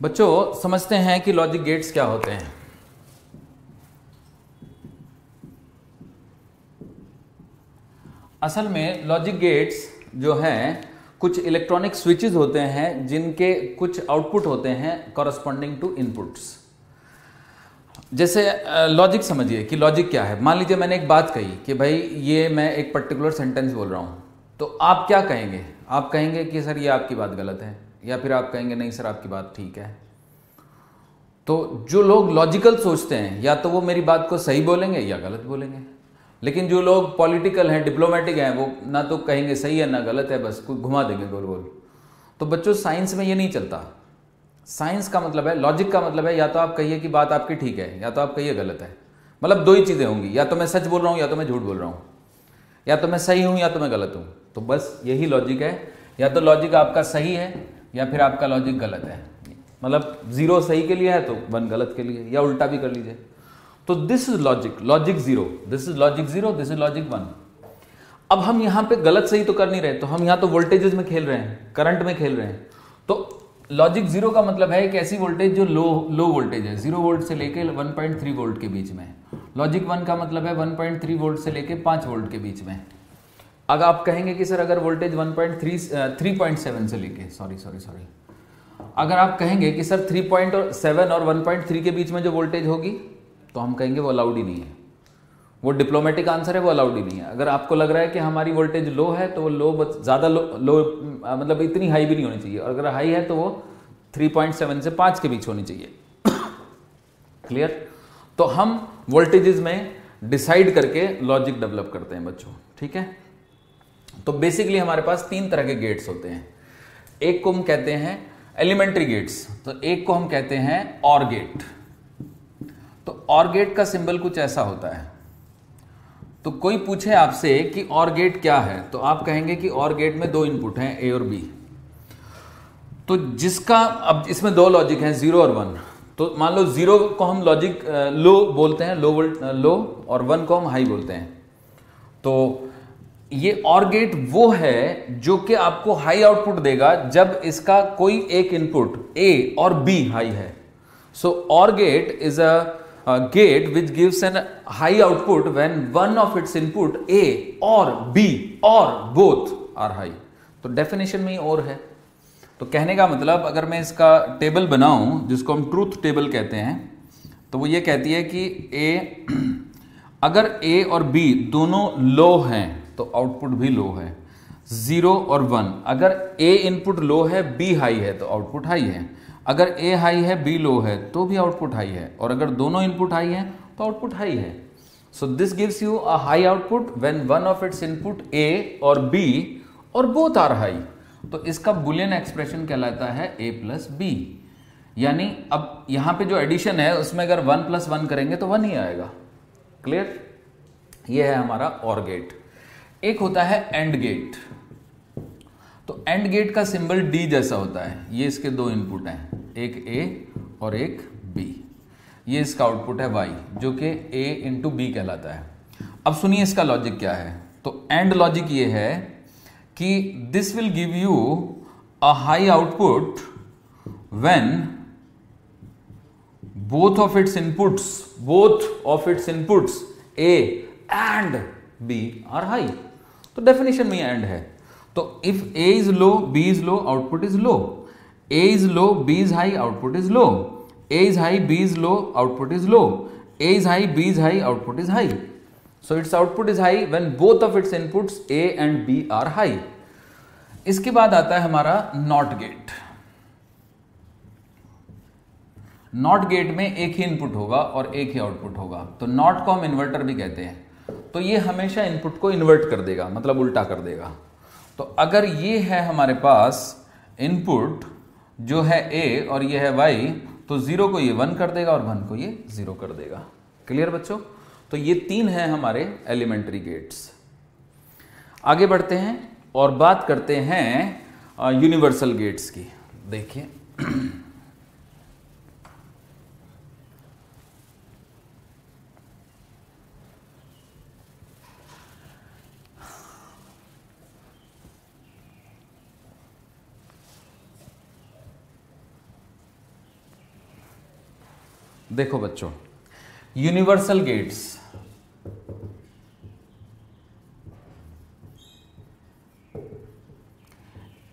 बच्चों समझते हैं कि लॉजिक गेट्स क्या होते हैं। असल में लॉजिक गेट्स जो हैं कुछ इलेक्ट्रॉनिक स्विचेस होते हैं जिनके कुछ आउटपुट होते हैं कॉरस्पॉन्डिंग टू इनपुट्स। जैसे लॉजिक समझिए कि लॉजिक क्या है। मान लीजिए मैंने एक बात कही कि भाई ये मैं एक पर्टिकुलर सेंटेंस बोल रहा हूँ, तो आप क्या कहेंगे? आप कहेंगे कि सर ये आपकी बात गलत है, या फिर आप कहेंगे नहीं सर आपकी बात ठीक है। तो जो लोग लॉजिकल सोचते हैं या तो वो मेरी बात को सही बोलेंगे या गलत बोलेंगे, लेकिन जो लोग पॉलिटिकल हैं, डिप्लोमेटिक हैं, वो ना तो कहेंगे सही है ना गलत है, बस कुछ घुमा देंगे गोल गोल। तो बच्चों साइंस में ये नहीं चलता। साइंस का मतलब है, लॉजिक का मतलब है या तो आप कहिए कि बात आपकी ठीक है या तो आप कहिए गलत है। मतलब दो ही चीज़ें होंगी, या तो मैं सच बोल रहा हूँ या तो मैं झूठ बोल रहा हूँ, या तो मैं सही हूँ या तो मैं गलत हूँ। तो बस यही लॉजिक है, या तो लॉजिक आपका सही है या फिर आपका लॉजिक गलत है। मतलब 0 सही के लिए है तो 1 गलत के लिए, या उल्टा भी कर लीजिए। तो this is logic, logic 0, this is logic 0, this is logic 1। अब हम यहाँ पे गलत सही तो कर नहीं रहे, तो हम यहाँ तो वोल्टेजेस में खेल रहे हैं, करंट में खेल रहे हैं। तो लॉजिक 0 का मतलब है एक ऐसी वोल्टेज जो लो वोल्टेज है, 0 वोल्ट से लेके 1.3 वोल्ट के बीच में। लॉजिक 1 का मतलब है 1.3 वोल्ट से लेके 5 वोल्ट के बीच में। अगर आप कहेंगे कि सर अगर वोल्टेज 3.7 से लेके सॉरी अगर आप कहेंगे कि सर 3.7 और 1.3 के बीच में जो वोल्टेज होगी, तो हम कहेंगे वो अलाउड ही नहीं है। वो डिप्लोमेटिक आंसर है, वो अलाउड ही नहीं है। अगर आपको लग रहा है कि हमारी वोल्टेज लो है तो वो ज़्यादा लो मतलब इतनी हाई भी नहीं होनी चाहिए, और अगर हाई है तो वो 3.7 से 5 के बीच होनी चाहिए। क्लियर? तो हम वोल्टेजेस में डिसाइड करके लॉजिक डेवलप करते हैं बच्चों, ठीक है। तो बेसिकली हमारे पास 3 तरह के गेट्स होते हैं। एक को हम कहते हैं एलिमेंट्री गेट्स, तो एक को हम कहते हैं ऑर गेट। तो ऑर गेट का सिंबल कुछ ऐसा होता है। तो कोई पूछे आपसे कि ऑर गेट क्या है, तो आप कहेंगे कि ऑर गेट में 2 इनपुट हैं, ए और बी। तो जिसका अब इसमें 2 लॉजिक हैं, 0 और 1। तो मान लो 0 को हम लॉजिक लो बोलते हैं, लो, और 1 को हम हाई बोलते हैं। तो ये ऑर गेट वो है जो कि आपको हाई आउटपुट देगा जब इसका कोई एक input A or B high है। So or gate is a gate which gives an high output when one of its input A or B or both are high. तो डेफिनेशन में ही और है। तो कहने का मतलब अगर मैं इसका टेबल बनाऊं जिसको हम ट्रूथ टेबल कहते हैं, तो वो ये कहती है कि ए अगर ए और बी दोनों लो हैं तो आउटपुट भी लो है। 0 और 1 अगर ए इनपुट लो है बी हाई है तो आउटपुट हाई है। अगर ए हाई है बी लो है तो भी आउटपुट हाई है, और अगर दोनों इनपुट हाई हैं तो आउटपुट हाई है। So this gives you a high output when one of its input A or B or both are high. तो इसका बुलियन एक्सप्रेशन कहलाता है a प्लस बी। यानी अब यहां पे जो एडिशन है उसमें अगर 1 + 1 करेंगे तो 1 ही आएगा। क्लियर? ये है हमारा ऑर गेट। एक होता है एंड गेट। तो एंड गेट का सिंबल डी जैसा होता है। ये इसके 2 इनपुट हैं, एक ए और एक बी। ये इसका आउटपुट है y, जो कि a इंटू बी कहलाता है। अब सुनिए इसका लॉजिक क्या है। तो एंड लॉजिक ये है कि this will give you a high output when both of its inputs A and B are high। तो डेफिनेशन में एंड है। तो if A is low, B is low, output is low। A is low, B is high, output is low। A is high, B is low, output is low। A is high, B is high, output is high। So its output is high when both of its inputs A and B are high। इसके बाद आता है हमारा not gate. Not gate में एक ही input होगा और एक ही आउटपुट होगा। तो नॉट को हम इन्वर्टर भी कहते हैं। तो ये हमेशा इनपुट को इन्वर्ट कर देगा, मतलब उल्टा कर देगा। तो अगर ये है हमारे पास इनपुट जो है A और ये है Y, तो 0 को ये 1 कर देगा और 1 को ये 0 कर देगा। क्लियर बच्चों? तो ये 3 हैं हमारे एलिमेंट्री गेट्स। आगे बढ़ते हैं और बात करते हैं यूनिवर्सल गेट्स की। देखिए देखो बच्चों, यूनिवर्सल गेट्स,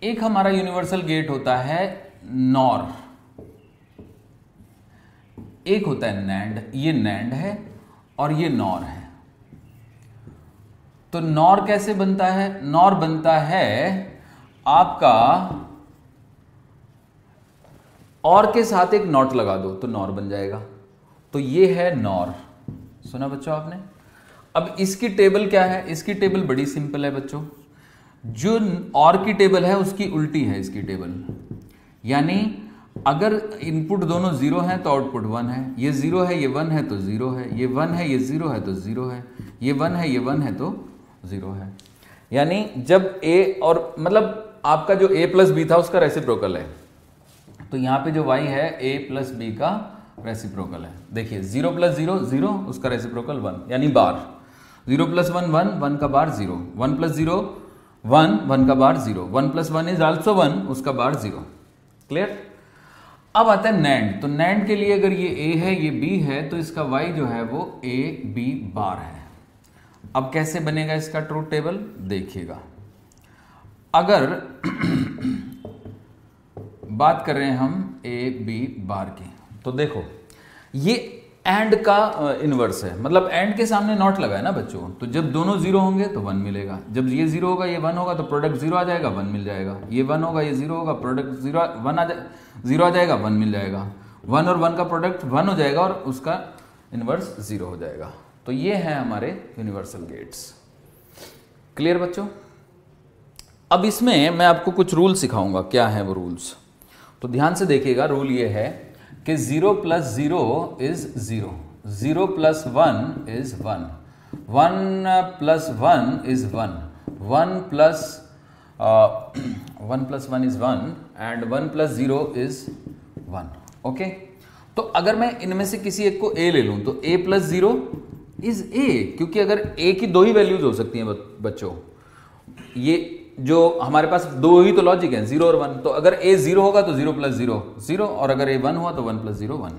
एक हमारा यूनिवर्सल गेट होता है नॉर, एक होता है नैंड, ये नैंड है और ये नॉर है। तो नॉर कैसे बनता है? नॉर बनता है आपका और के साथ एक नॉट लगा दो तो नॉर बन जाएगा। तो ये है नॉर, सुना बच्चों आपने। अब इसकी टेबल क्या है? इसकी टेबल बड़ी सिंपल है बच्चों, जो और की टेबल है उसकी उल्टी है इसकी टेबल। यानी अगर इनपुट दोनों जीरो हैं तो आउटपुट 1 है, ये जीरो है ये 1 है तो जीरो है, ये 1 है ये जीरो है तो जीरो है, ये 1 है ये 1 है तो जीरो है। यानी जब ए और मतलब आपका जो a प्लस बी था उसका रेसिप्रोकल है, तो यहां पे जो y है a प्लस बी का रेसिप्रोकल है। देखिए 0 प्लस 0 0, उसका रेसिप्रोकल 1, यानी बार। 0 प्लस 1 1, 1 का बार 0, 1 प्लस 0 1, 1 का बार 0, 1 प्लस 1 इज आल्सो 1, उसका बार 0। क्लियर? अब आता है नैंड। तो नैंड के लिए अगर ये a है ये b है तो इसका y जो है वो a b बार है। अब कैसे बनेगा इसका ट्रूथ टेबल? देखिएगा, अगर बात कर रहे हैं हम a b बार की, तो देखो ये एंड का इनवर्स है, मतलब एंड के सामने नॉट लगा है ना बच्चों, तो जब दोनों जीरो होंगे तो 1 मिलेगा, जब ये जीरो होगा ये 1 होगा तो प्रोडक्ट जीरो आ जाएगा, 1 मिल जाएगा, ये 1 होगा ये जीरो होगा, प्रोडक्ट जीरो आ जाएगा, 1 मिल जाएगा, 1 और 1 का प्रोडक्ट 1 हो जाएगा और उसका इनवर्स 0 हो जाएगा। तो ये है हमारे यूनिवर्सल गेट्स। क्लियर बच्चों? अब इसमें मैं आपको कुछ रूल सिखाऊंगा, क्या है वो रूल्स, तो ध्यान से देखिएगा। रूल ये है कि 0 plus 0 is 0, 0 plus 1 is 1, 1 plus 1 is 1, 1 plus 1 is 1 and 1 plus 0 is 1। Okay, तो अगर मैं इनमें से किसी एक को a ले लूं तो a प्लस 0 इज a, क्योंकि अगर a की दो ही वैल्यूज हो सकती हैं बच्चों, ये जो हमारे पास दो ही तो लॉजिक है 0 और 1, तो अगर a 0 होगा तो 0 प्लस 0 0, और अगर a 1 हुआ तो 1 प्लस 0 1,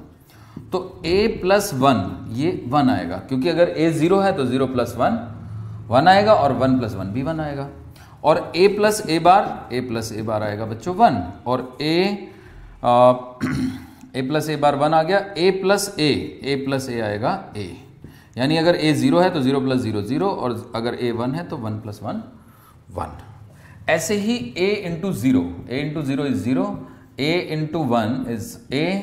तो a प्लस 1 ये 1 आएगा, क्योंकि अगर a 0 है तो 0 प्लस 1 1 आएगा और 1 प्लस 1 भी 1 आएगा, और a प्लस a बार आएगा बच्चों 1, और a प्लस a बार 1 आ गया, a प्लस a आएगा a, यानी अगर a 0 है तो 0 प्लस 0 0, और अगर a 1 है तो 1 प्लस 1 1। ऐसे ही a into 0 is 0, a into 1 is a,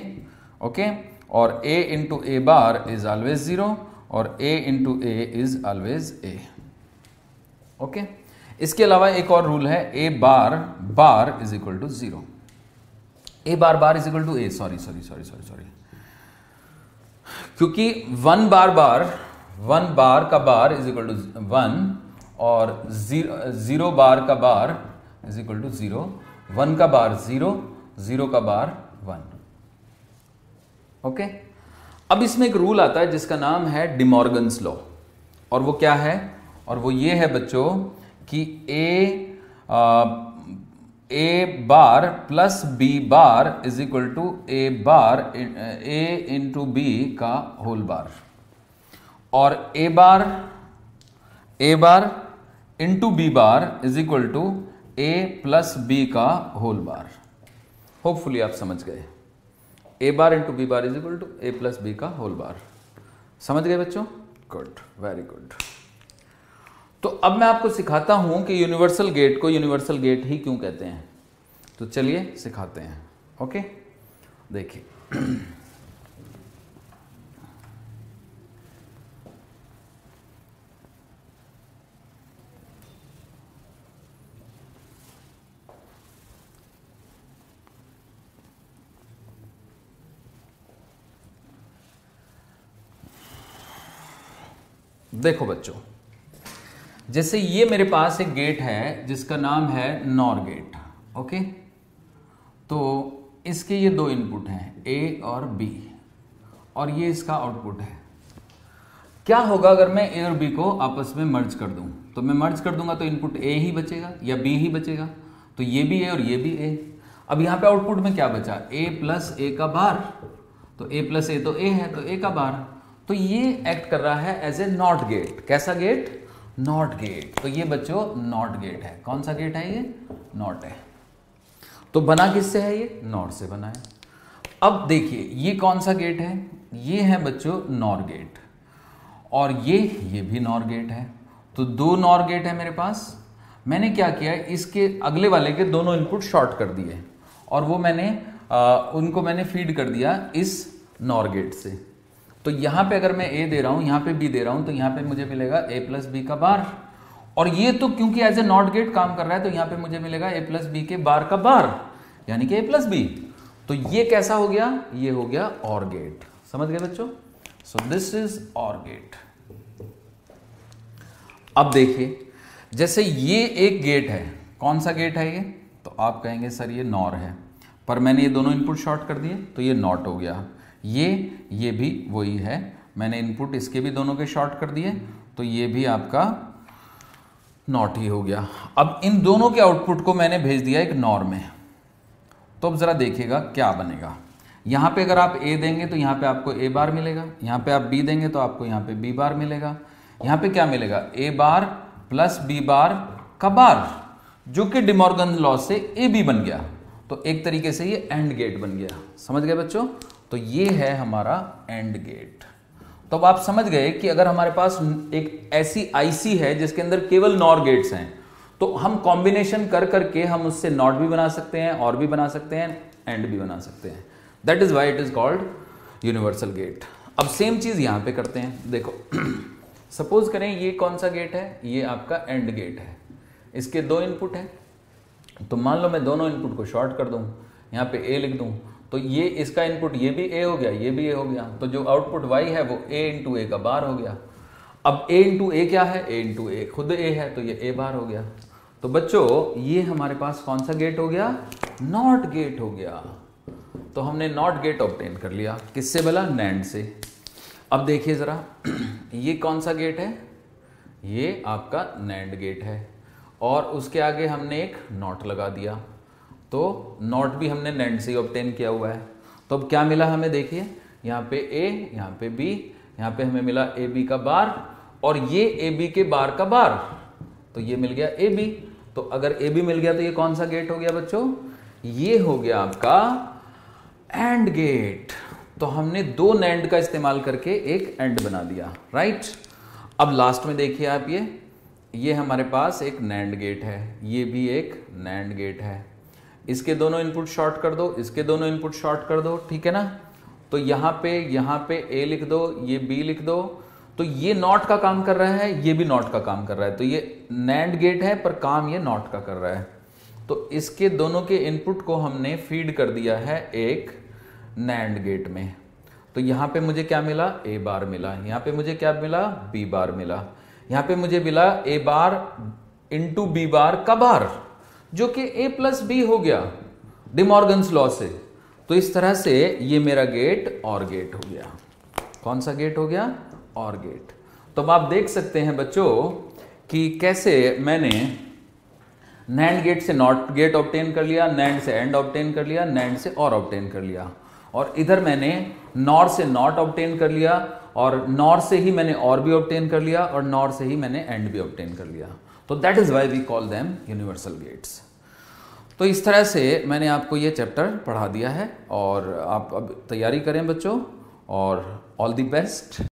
okay, और a into a bar is always 0, और a into a is always a। Okay, इसके अलावा एक और रूल है, a bar is equal to 0, a bar is equal to a, sorry, क्योंकि 1 बार का बार is equal to 1, और 0 बार का बार इज इक्वल टू 0, 1 का बार 0, 0 का बार 1। ओके, अब इसमें एक रूल आता है जिसका नाम है डिमॉर्गन्स लॉ, और वो क्या है? और वो ये है बच्चों कि a bar plus b bar is equal to a into b का होल बार, और a bar into b bar is equal to a plus b का होल बार। होपफुली आप समझ गए, a bar into b bar is equal to a plus b का whole bar. समझ गए बच्चों? Good, very good. तो अब मैं आपको सिखाता हूं कि यूनिवर्सल गेट को यूनिवर्सल गेट ही क्यों कहते हैं, तो चलिए सिखाते हैं। ओके, देखिए देखो बच्चों, जैसे ये मेरे पास एक गेट है जिसका नाम है नॉर गेट। ओके, तो इसके ये दो इनपुट हैं A और B, और ये इसका आउटपुट है। क्या होगा अगर मैं A और B को आपस में मर्ज कर दूं? तो मैं मर्ज कर दूंगा तो इनपुट A ही बचेगा या B ही बचेगा, तो ये भी A और ये भी A। अब यहां पे आउटपुट में क्या बचा? A प्लस A का बार, तो ए प्लस ए तो ए है, तो ए का बार। तो ये एक्ट कर रहा है एज ए नॉट गेट। कैसा गेट? Not gate. तो ये बच्चों नॉट गेट है। कौन सा गेट है? ये नॉट है। तो बना किससे है? ये नॉट से बना है। अब देखिए ये कौन सा गेट है? ये है बच्चों नॉर गेट, और ये भी नॉर गेट है। तो दो नॉर गेट है मेरे पास। मैंने क्या किया, इसके अगले वाले के दोनों इनपुट शॉर्ट कर दिए, और वो मैंने उनको मैंने फीड कर दिया इस नॉर गेट से। तो यहाँ पे अगर मैं ए दे रहा हूँ, यहाँ पे बी दे रहा हूँ, तो यहाँ पे मुझे मिलेगा ए प्लस बी का बार। और ये तो क्योंकि एज ए नॉट गेट काम कर रहा है, तो यहाँ पे मुझे मिलेगा ए प्लस बी के बार का बार, यानी कि ए प्लस बी। तो ये कैसा हो गया? ये हो गया और गेट। समझ गए बच्चों? सो दिस इज और गेट। अब देखिए जैसे ये एक गेट है, कौन सा गेट है ये? तो आप कहेंगे सर ये नॉर है, पर मैंने ये दोनों इनपुट शॉर्ट कर दिए तो ये नॉट हो गया। ये भी वही है, मैंने इनपुट इसके भी दोनों के शॉर्ट कर दिए, तो ये भी आपका नॉट ही हो गया। अब इन दोनों के आउटपुट को मैंने भेज दिया एक नॉर में। तो अब जरा देखिएगा क्या बनेगा। यहाँ पे अगर आप ए देंगे तो यहाँ पे आपको ए बार मिलेगा, यहाँ पे आप बी देंगे तो आपको यहाँ पे बी बार मिलेगा। यहाँ पे क्या मिलेगा? ए बार प्लस बी बार का बार, जो कि डिमॉर्गन लॉ से ए बी बन गया। तो एक तरीके से ये एंड गेट बन गया। समझ गए बच्चों? तो ये है हमारा एंड गेट। तो अब आप समझ गए कि अगर हमारे पास एक ऐसी आईसी है जिसके अंदर केवल नॉर गेट्स हैं, तो हम कॉम्बिनेशन कर करके हम उससे नॉट भी बना सकते हैं, और भी बना सकते हैं, एंड भी बना सकते हैं। That is why it is called universal gate. अब सेम चीज यहां पे करते हैं। देखो सपोज करें ये कौन सा गेट है? ये आपका एंड गेट है। इसके दो इनपुट है, तो मान लो मैं दोनों इनपुट को शॉर्ट कर दूं, यहाँ पे ए लिख दूं, तो ये इसका इनपुट ये भी ए हो गया, ये भी ए हो गया। तो जो आउटपुट y है वो a इंटू ए का बार हो गया। अब a इंटू ए क्या है? a इंटू ए खुद a है, तो ये a बार हो गया। तो बच्चों ये हमारे पास कौन सा गेट हो गया? नॉट गेट हो गया। तो हमने नॉट गेट ऑब्टेन कर लिया। किससे बोला? नैंड से। अब देखिए जरा ये कौन सा गेट है? ये आपका नैंड गेट है, और उसके आगे हमने एक नॉट लगा दिया, तो नॉट भी हमने नैंड से ऑब्टेन किया हुआ है। तो अब क्या मिला हमें? देखिए यहाँ पे a, यहाँ पे b, यहाँ पे हमें मिला ए बी का बार, और ये ए बी के बार का बार, तो ये मिल गया ए बी। तो अगर ए बी मिल गया तो ये कौन सा गेट हो गया बच्चों? ये हो गया आपका एंड गेट। तो हमने दो नैंड का इस्तेमाल करके एक एंड बना दिया, राइट। अब लास्ट में देखिए आप, ये हमारे पास एक नैंड गेट है, ये भी एक नैंड गेट है। इसके दोनों इनपुट शॉर्ट कर दो, इसके दोनों इनपुट शॉर्ट कर दो, ठीक है ना। तो यहाँ पे ए लिख दो, ये बी लिख दो। तो ये नॉट का काम कर रहा है, ये भी नॉट का काम कर रहा है। तो ये नैंड गेट है पर काम ये नॉट का कर रहा है। तो इसके दोनों के इनपुट को हमने फीड कर दिया है एक नैंड गेट में। तो यहाँ पे मुझे क्या मिला? ए बार मिला। यहाँ पे मुझे क्या मिला? बी बार मिला। यहाँ पे मुझे मिला ए बार इंटू बी बार का बार, जो कि ए प्लस बी हो गया डिमॉर्गन्स लॉ से। तो इस तरह से ये मेरा गेट और गेट हो गया। कौन सा गेट हो गया? और गेट। तो अब आप देख सकते हैं बच्चों कि कैसे मैंने नैंड गेट से नॉट गेट ऑब्टेन कर लिया, नैंड से एंड ऑब्टेन कर लिया, नैंड से और ऑब्टेन कर लिया, और इधर मैंने नॉर से नॉट ऑब्टेन कर लिया, और नॉर से ही मैंने और भी ऑब्टेन कर लिया, और नॉर से ही मैंने एंड भी ऑब्टेन कर लिया। तो that is why we call them universal gates. तो इस तरह से मैंने आपको ये चैप्टर पढ़ा दिया है, और आप अब तैयारी करें बच्चों, और ऑल द बेस्ट।